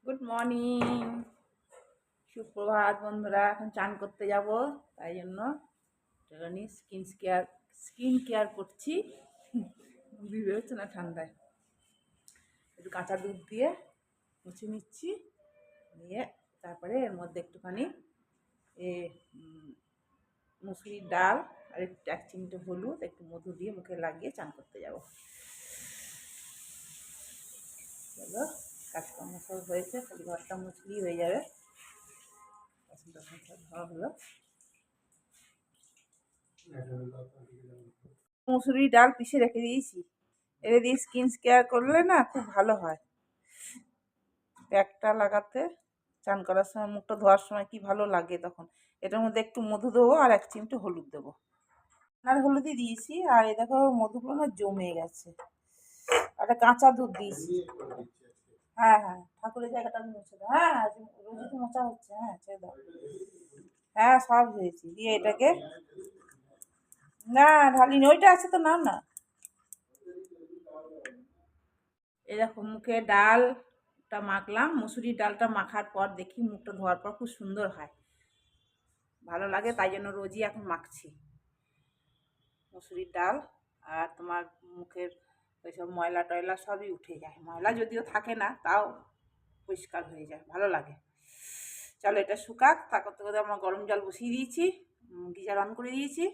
Good morning, সুপ্রভাত বন্ধুরা। এখন চান করতে যাব, তাই জন্য চলনি স্কিন কেয়ার করছি। বিবে হচ্ছে না ঠান্ডায়, একটু কাঁচা দুধ দিয়ে মুছে নিচ্ছি, নিয়ে তারপরে এর মধ্যে একটুখানি মুসুরির ডাল আর একটু 1 চিমটে হলুদ, একটু মধু দিয়ে মুখে লাগিয়ে চান করতে যাব। চলো, কাজকর্ম সব হয়েছে, খালি ঘরটা মুছলেই হয়ে যাবে। হলো মুসুরির ডাল পিষে রেখে দিয়েছি, এটা দিয়ে স্কিন কেয়ার করলে না খুব ভালো হয়। প্যাকটা লাগাতে চান করার সময়, মুখটা ধোয়ার সময় কি ভালো লাগে তখন। এটার মধ্যে একটু মধু দেবো আর 1 চিমটে হলুদ দেবো। আর হলুদই দিয়েছি, আর এই দেখো মধুগুলো না জমে গেছে। একটা কাঁচা দুধ দিয়েছি। হ্যাঁ হ্যাঁ, ঠাকুরের জায়গাটা মুছে দাও। হ্যাঁ হ্যাঁ, রোজই তো মোছা হচ্ছে। হ্যাঁ, ছেড়ে দাও। হ্যাঁ, সব হয়েছি। দিয়ে এটাকে না ঢালিনি, ওইটা আছে তো, নাও না। এরকম মুখে ডালটা মাখলাম, মুসুরির ডালটা মাখার পর দেখি মুখটা ধোয়ার পর খুব সুন্দর হয়, ভালো লাগে, তাই জন্য রোজই এখন মাখছি মুসুরির ডাল। আর তোমার মুখের ওইসব ময়লা টয়লা সবই উঠে যায়, ময়লা যদিও থাকে না তাও পরিষ্কার হয়ে যায়, ভালো লাগে। চলো এটা শুকাক, তা করতে করতে আমরা গরম জল বসিয়ে দিয়েছি, গিজার অন করে দিয়েছি।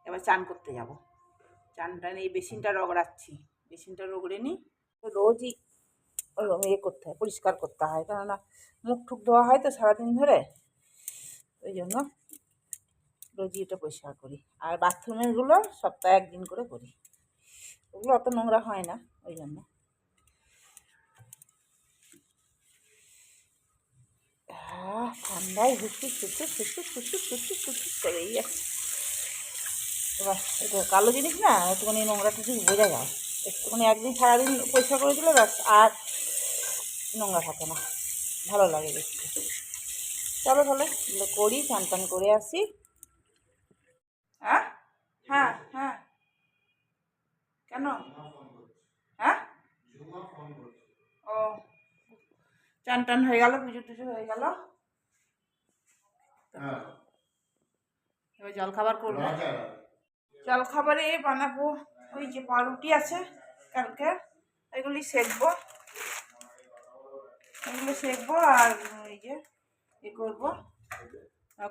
এবার চান করতে যাব। চানটা এই বেসিনটা রগড়াচ্ছি, বেসিনটা রগড়ে নিই। রোজই করতে হয়, পরিষ্কার করতে হয়, কেননা মুখ টুক ধোয়া হয় তো সারাদিন ধরে, ওই জন্য রোজই এটা পরিষ্কার করি। আর বাথরুমেরগুলো সপ্তাহে 1 দিন করে করি, ওগুলো অত নোংরা হয় না, ওই জন্য। ঠান্ডায় হুসুস হুসুস হুসুস হুসুস হুসুস হুসুস করেই যাচ্ছে। এবার এটা কালো জিনিস না, একটুখানি নোংরাটা ঠিক বোঝা যায়। একটুখানি একদিন সারাদিন পরিষ্কার করে দিলে ব্যাস, আর নোংরা থাকে না, ভালো লাগে দেখতে। চলো তাহলে করি, চান টান করে আসি। হ্যাঁ হ্যাঁ হ্যাঁ, কেন? হ্যাঁ, ও, চান টান হয়ে গেল, পুজো টুজো হয়ে গেল, এবার জলখাবার করবো। জলখাবারে বানাবো ওই যে পাউরুটি আছে কালকে, এগুলো সেকবো আর ওই যে করবো,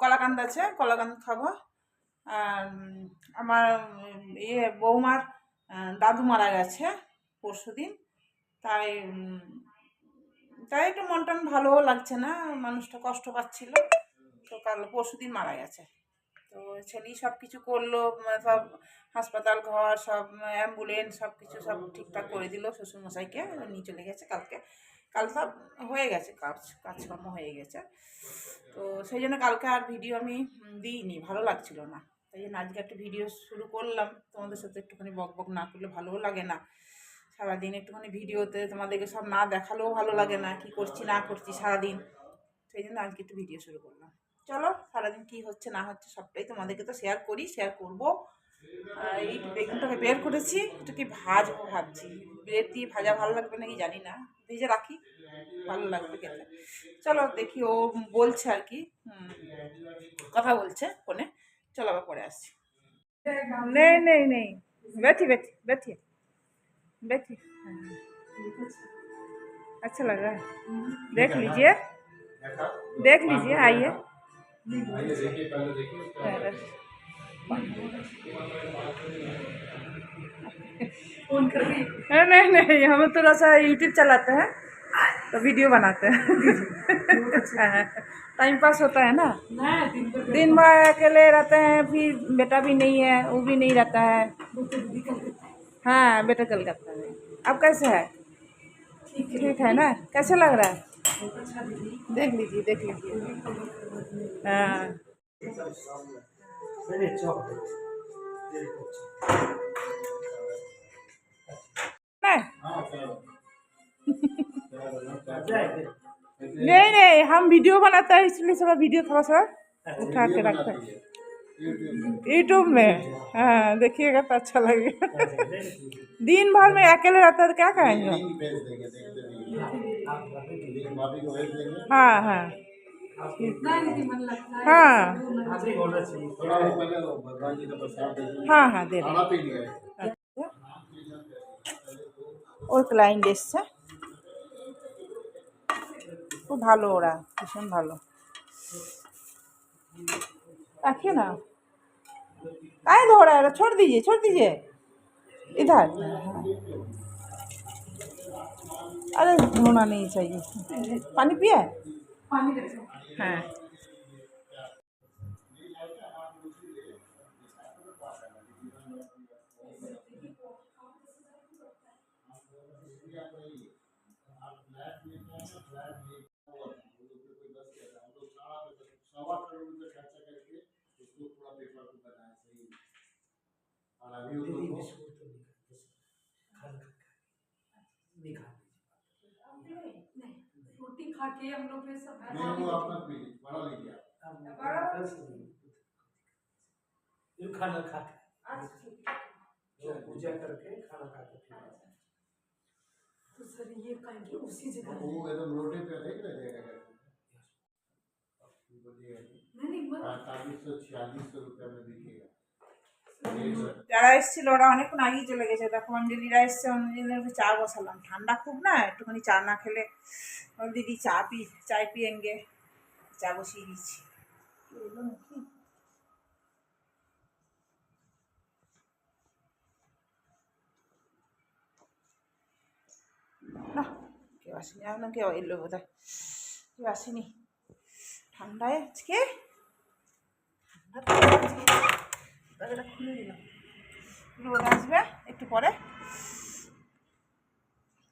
কলাকান্দ আছে, কলাকান্দ খাবো। আর আমার বৌমার দাদু মারা গেছে পরশুদিন, তাই তাই একটু মন টন ভালোও লাগছে না, মানুষটা কষ্ট পাচ্ছিল, তো পরশুদিন মারা গেছে। তো ছেলেই সব কিছু করলো, সব হাসপাতাল ঘর সব অ্যাম্বুলেন্স সব কিছু সব ঠিকঠাক করে দিল শ্বশুরমশাইকে, নিয়ে চলে গেছে কাল সব হয়ে গেছে, কাজকর্ম হয়ে গেছে। তো সেই জন্য কালকে আর ভিডিও আমি দিইনি, ভালো লাগছিল না, তাই জন্য আজকে একটা ভিডিও শুরু করলাম। তোমাদের সাথে একটুখানি বক বক না করলে ভালোও লাগে না, সারাদিন একটুখানি ভিডিওতে তোমাদেরকে সব না দেখালেও ভালো লাগে না, কি করছি না করছি সারাদিন, সেই জন্য আজকে একটু ভিডিও শুরু করলাম। চলো, সারাদিন কি হচ্ছে না হচ্ছে সবটাই তোমাদেরকে তো শেয়ার করবো। এই বেগুনটাকে বের করেছি, এটাকে ভাজবো ভাবছি, ব্রেড দিয়ে ভাজা ভালো লাগবে নাকি জানি না, ভেজে রাখি, ভালো লাগবে খেতে। চলো দেখি, ও বলছে আর কি, কথা বলছে ফোনে, চলো আবার পরে আসছি। নেই নেই নেই, बैठी बैठी बैठिए बैठिए। अच्छा लग रहा है, देख लीजिए आइए। नहीं नहीं, हम थोड़ा सा यूट्यूब चलाते हैं तो वीडियो बनाते हैं। टाइम पास होता है ना, दिन भर अकेले रहते हैं, फिर बेटा भी नहीं है, वो भी नहीं रहता है। हाँ, बेटा कलकत्ता में। अब कैसे है? ठीक है ना? कैसे लग रहा है? देख लीजिए। हाँ, नहीं नहीं, हम वीडियो बनाते हैं इसलिए थोड़ा वीडियो थोड़ा सा उठा के रखते हैं यूट्यूब में। हाँ, देखिएगा तो अच्छा लगेगा। दिन भर में अकेले रहता है तो क्या करेंगे, हाँ हाँ हाँ हाँ हाँ দেবে। আচ্ছা, ওর ক্লায়েন্ট এসছে, খুব ভালো, ওরা ভীষণ ভালো। रखिए ना, काहे धो रहा है, छोड़ दीजिए इधर। अरे धोना नहीं चाहिए। पानी पिया है? हाँ रोटी खा के हम लोग फिर सब खाना खा के पूजा करके खाना खा के तो सर ये कहेंगे उसी जगह वो एकदम रोटी पे देख रहे हैं नहीं 45-46 रुपए में दिखेगा। যারা এসেছিল ওরা অনেকক্ষণ আগেই চলে গেছে। দেখো অঞ্জলিরা এসছে, অঞ্জলিদের চা বসালাম, ঠান্ডা খুব না, একটুখানি চা না খেলে দিদি চায় পিয়েঙ্গে, চা বসিয়ে দিচ্ছি। না কেউ আসেনি, এখন কেউ এলো বোধ হয়, কেউ আসেনি। ঠান্ডায় আজকে দরজাটা খুলে দিলাম, রোদ আসবে একটু পরে।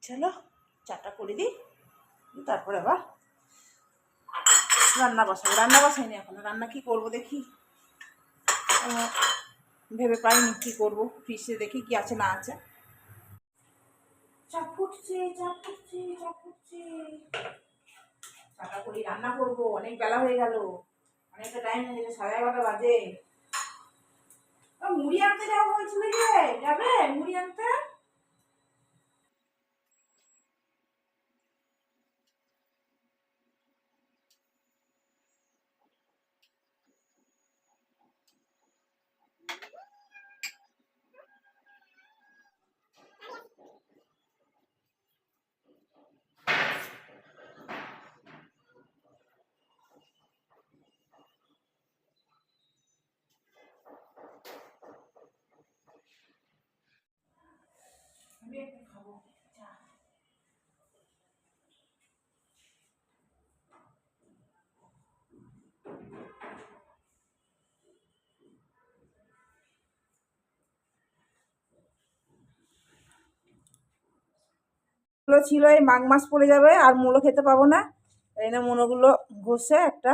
চলো চাটা করে দিই, তারপরে আবার রান্না বসাইনি এখনো। রান্না কি করব দেখি, ভেবে পাইনি কি করব, ফ্রিজে দেখি কি আছে না আছে। চাপ ফুটছে চাটা করি, রান্না করবো, অনেক বেলা হয়ে গেল, অনেকটা টাইম হয়ে গেছে, 11:30 বাজে। মুড়ি আনতে যাবো বলছিল, যে যাবে মুড়ি আনতে? আমি একটু খাবো চা। গুলো ছিল, এই মাঘ মাস পড়ে যাবে আর মূলো খেতে পাবো না, এই না মূলোগুলো ঘষে একটা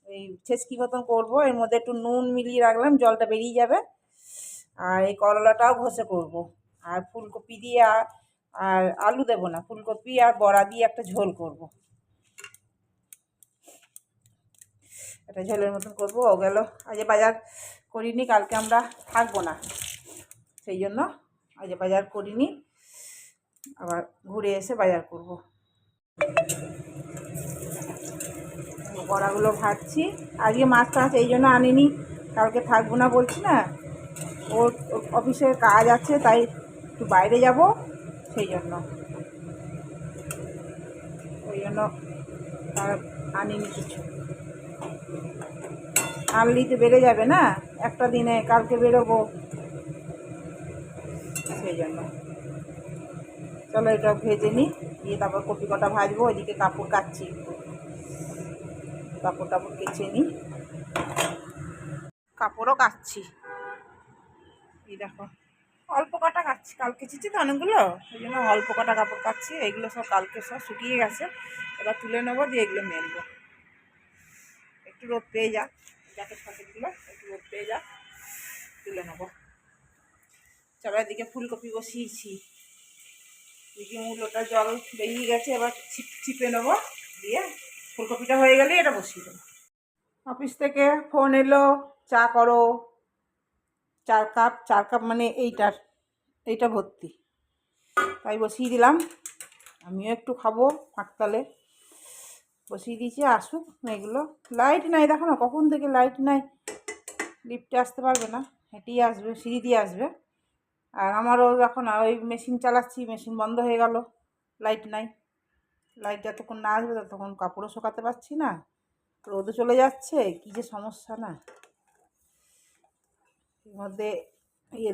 এই ছেঁচকি মতন করবো, এর মধ্যে একটু নুন মিলিয়ে রাখলাম, জলটা বেরিয়ে যাবে। আর এই করলাটাও ঘষে করব, আর ফুলকপি দিয়ে আর আলু দেবো না, ফুলকপি আর বড়া দিয়ে একটা ঝোল করব, একটা ঝোলের মতন করবো। ও গেল, আজ বাজার করিনি, কালকে আমরা থাকবো না, সেই জন্য আজ বাজার করিনি, আবার ঘুরে এসে বাজার করব। বড়াগুলো ভাজছি, আজকে মাছ টাছ এই জন্য আনিনি, কালকে থাকবো না বলছি না, ওর অফিসের কাজ আছে, তাই একটু বাইরে যাব, সেই জন্য আর আনিনি কিছু। আনলেই তো বেড়ে যাবে না একটা দিনে, কালকে বেরোবো, সেই জন্য। চলো এটা ভেজে নিই, দিয়ে তারপর কপি কটা ভাজবো, ওইদিকে কাপড় কাচ্ছি, কাপড় টাপড় কেচে নিই, কাপড়ও কাচ্ছি। এই দেখো অল্প কটা কাচ্ছি, কালকে কেচেছি তো অনেকগুলো, ওই জন্য অল্প কটা কাপড় কাচ্ছি। এইগুলো সব কালকে সব শুকিয়ে গেছে, এবার তুলে নেবো, দিয়ে এগুলো মেলবো, একটু রোদ পেয়ে যাক, জ্যাকেট ফ্যাকেটগুলো একটু রোদ পেয়ে যাক, তুলে নেবো। চলো এদিকে ফুলকপি বসিয়েছি, এদিকে মূলোটা জল বেরিয়ে গেছে, এবার ছিপে নেবো, দিয়ে ফুলকপিটা হয়ে গেলে এটা বসিয়ে দেবো। অফিস থেকে ফোন এলো, চা করো, 4 কাপ মানে এইটা ভর্তি, তাই বসিয়ে দিলাম। আমিও একটু খাবো ফাঁকতালে। বসিয়ে দিয়েছি, আসুক এগুলো। লাইট নাই, দেখো না কখন থেকে লাইট নাই। লিফটে আসতে পারবে না, হেঁটেই আসবে, সিঁড়ি দিয়ে আসবে। আর আমারও এখন ওই মেশিন চালাচ্ছি, মেশিন বন্ধ হয়ে গেল, লাইট নাই। লাইট যতক্ষণ না আসবে ততক্ষণ কাপড়ও শুকাতে পারছি না, রোদও চলে যাচ্ছে, কী যে সমস্যা না। এর মধ্যে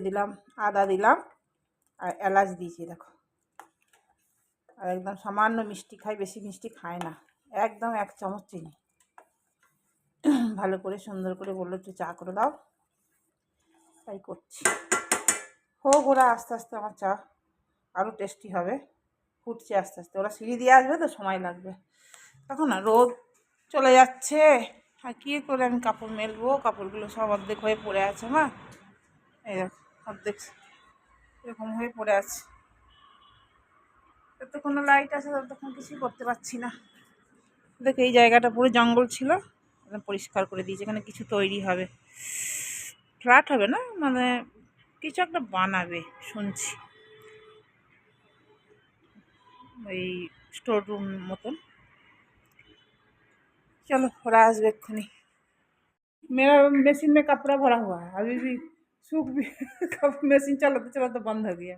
দিলাম, আদা দিলাম আর এলাচ দিয়েছি দেখো। আর একদম সামান্য মিষ্টি খাই, বেশি মিষ্টি খায় না, একদম 1 চামচ চিনি। ভালো করে সুন্দর করে বললো একটু চা করে দাও, তাই করছি। হোক, ওরা আস্তে আস্তে আমার চা আরও টেস্টি হবে। ফুটছে আস্তে আস্তে, ওরা সিঁড়ি দিয়ে আসবে তো সময় লাগবে। দেখো না রোদ চলে যাচ্ছে, আর কী করে আমি কাপড় মেলবো? কাপড়গুলো সব অর্ধেক হয়ে পড়ে আছে মা, এই দেখো অর্ধেক এরকম হয়ে পড়ে আছে। যতক্ষণ লাইট আছে ততক্ষণ কিছুই করতে পারছি না। দেখ এই জায়গাটা পুরো জঙ্গল ছিল, পরিষ্কার করে দিয়েছে, এখানে কিছু তৈরি হবে, ফ্ল্যাট হবে না, মানে কিছু একটা বানাবে শুনছি, ওই स्टोर रूम মতন। चलो ওরা আসবে এক্ষুনি। मेरा मशीन में कपड़ा भरा हुआ है, अभी भी सूख भी कब मशीन चलाते चलाते बंद हो गया।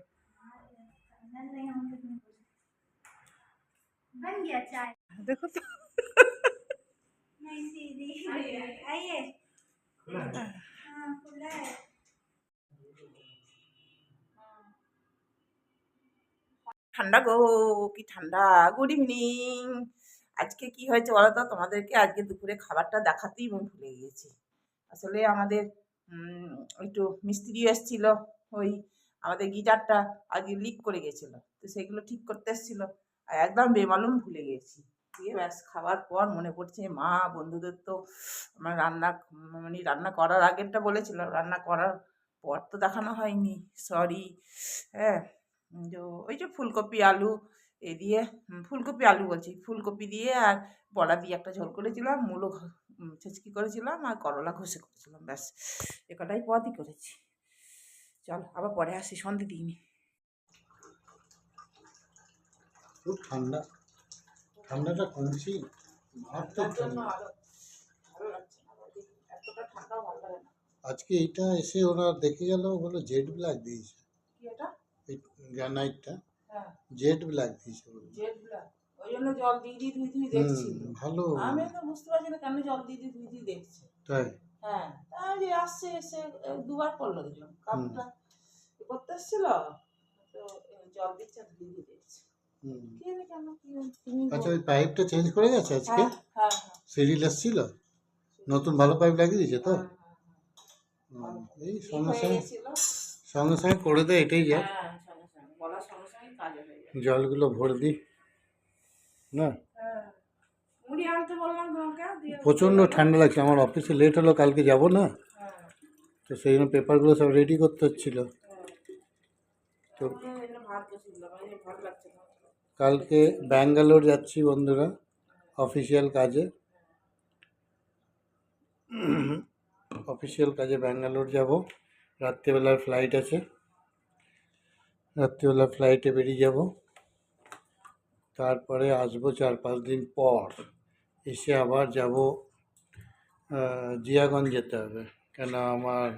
बन गया चाय। देखो तो नहीं सीधी आइए। हाँ खुला है। ঠান্ডা গো, কি ঠান্ডা। Good evening. আজকে কি হয়েছে বলো তো তোমাদেরকে? আজকে দুপুরে খাবারটা দেখাতেই আমি ভুলে গিয়েছি। আসলে আমাদের একটু মিস্ত্রি এসেছিল, ওই আমাদের গিজারটা আজকে লিক করে গেছিলো, তো সেগুলো ঠিক করতে এসেছিলো, আর একদম বেমালুম ভুলে গেছি। দিয়ে ব্যাস খাওয়ার পর মনে পড়ছে, মা বন্ধুদের তো আমার রান্না করার আগেরটা বলেছিল, রান্না করার পর তো দেখানো হয়নি, সরি। হ্যাঁ, ওই যে ফুলকপি আলু দিয়ে, ফুলকপি আলু বলছি, ফুলকপি দিয়ে আর বড়া দিয়ে একটা ঝোল করেছিলাম, মূলো ছেঁচকি করেছিলাম, আর করলা ঘষে করেছিলাম, ব্যাস এ কটাই পদই করেছি। চল আবার পরে আসি, সন্ধে দিইনি। খুব ঠান্ডা, ঠান্ডাটা কমছি, মারাত্মক ঠান্ডা। এতটা ঠান্ডাও ভালো লাগে না। আজকে এইটা এসে ওরা দেখে গেল, বলে জেড ব্ল্যাক দিয়েছে, কি এটা? এই গ্রানাইটটা হ্যাঁ, জেড ব্ল্যাক দিয়েছে বলে। জেড ব্ল্যাক, ওই জন্য জল দিয়ে দিয়ে ধুই ধুই দেখছিল। ভালো। আমি তো বুঝতে পারছি না কেন জল দিয়ে দিয়ে ধুই ধুই দেখছে। তাই? হ্যাঁ, তাই যে আসছে, এসে দুবার করলো, দেখলাম কাপটা করতে এসেছিল, তো জল দিচ্ছে ধুই ধুই দেখছে। কি জানি কেন, তুমি আচ্ছা, ওই পাইপটা চেঞ্জ করে গেছে আজকে? হ্যাঁ হ্যাঁ হ্যাঁ সিরিল এসছিল, নতুন ভালো পাইপ লাগিয়ে দিয়েছে তো? হ্যাঁ, এই ঠিক সঙ্গে হয়ে সঙ্গে গেছিল। সঙ্গে সঙ্গে করে দেয়, এটাই যা। হ্যাঁ, সঙ্গে সঙ্গে বলার সঙ্গে সঙ্গে কাজ হয়ে যায়। জলগুলো ভরে দিই না। হ্যাঁ, মুড়ি আনতে বললাম তোমাকে, দিয়ে প্রচণ্ড ঠান্ডা লাগছে, আমার অফিসে লেট হলো, কালকে যাব না, হ্যাঁ তো সেই জন্য পেপারগুলো সব রেডি করতে হচ্ছিল। তো ভাত বসিয়ে দিলাম, ভালো লাগছে না। কালকে ব্যাঙ্গালোর যাচ্ছি বন্ধুরা, অফিসিয়াল কাজে। অফিসিয়াল কাজে ব্যাঙ্গালোর যাব, রাত্রিবেলার ফ্লাইট আছে, রাত্রিবেলা ফ্লাইটে বেরিয়ে যাব, তারপরে আসবো 4-5 দিন পর, এসে আবার যাব জিয়াগঞ্জ যেতে হবে, কেন আমার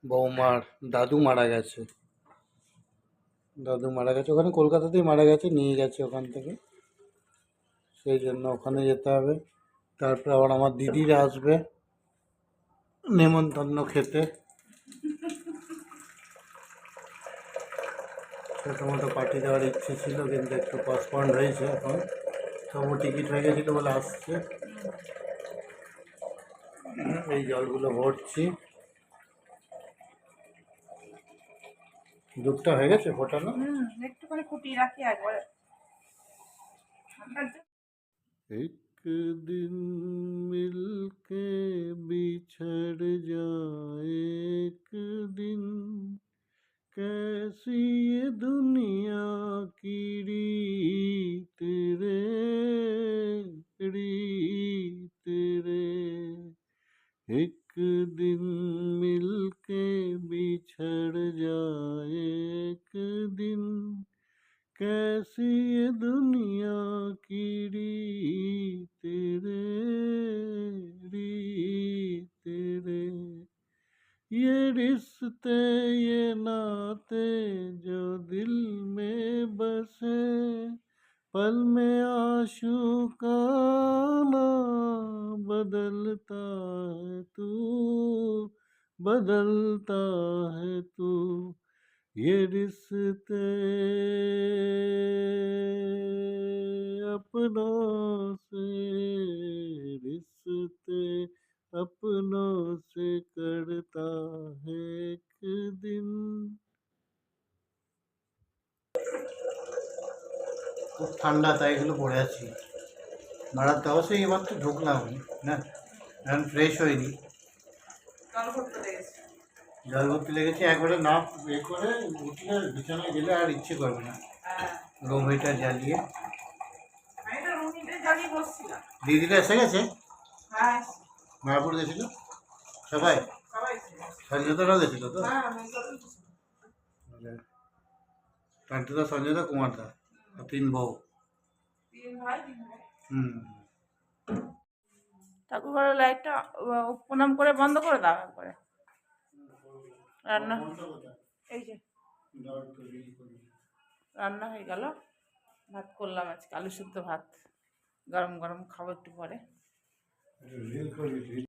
বৌমার দাদু মারা গেছে। দাদু মারা গেছে ওখানে, কলকাতাতেই মারা গেছে, নিয়ে গেছে ওখান থেকে, সেই জন্য ওখানে যেতে হবে। তারপর আবার আমার দিদিরা আসবে নেমন্তন্ন খেতে। প্রথমত পার্টি দেওয়ার ইচ্ছে ছিল, কিন্তু একটু পসপন্ড হয়েছে এখন, তবু টিকিট হয়ে গেছিলো বলে আসছে। এই জলগুলো ভরছি। দুধটা হয়ে গেছে ফোটানো? একটুখানি ফুটিয়ে রাখি একবারে ঠান্ডার জন্য। एक दिन मिलके बिछड़ जाए, एक दिन कैसी ये दुनिया की रीत रे, रीत रे, एक दिन मिलके बिछड़ जाए, एक दिन कैसी ये रे रीत रे ये रिश्ते ये नाते जो दिल में बसे पल में आशुकाना बदलता है तू बदलता है तू ये रिश्ते अपनों से रिश्ते अपनों से करता है एक दिन খুব ঠান্ডা তাই এগুলো পড়ে আছি মারাতে অবশ্যই এবার তো ঢুকলাম না এখন ফ্রেশ হয়নি জল ভরতে লেগেছে। জল ভর্তি লেগেছে একবারে না এ করে উঠলে বিছানায় গেলে আর ইচ্ছে করবে না হ্যাঁ, রুম হিটার জ্বালিয়ে আমি তো রুম হিটার জ্বালিয়ে বসছিলাম। দিদিরা এসে গেছে হ্যাঁ, মায়াপুর গেছিল সবাই সবাই ছিল। সঞ্জয়দারাও গেছিল তো হ্যাঁ, আমি সবাই ছিল। কান্তিদা সঞ্জয়দা কুমারদা আর 3 বউ 3 ভাই 3 বোন। হুম ঠাকুরঘরের লাইটটা প্রণাম করে বন্ধ করে দাও একবারে। রান্না এই যে রান্না হয়ে গেল, ভাত করলাম আজকে আলু সিদ্ধ ভাত, গরম গরম খাবো একটু পরে।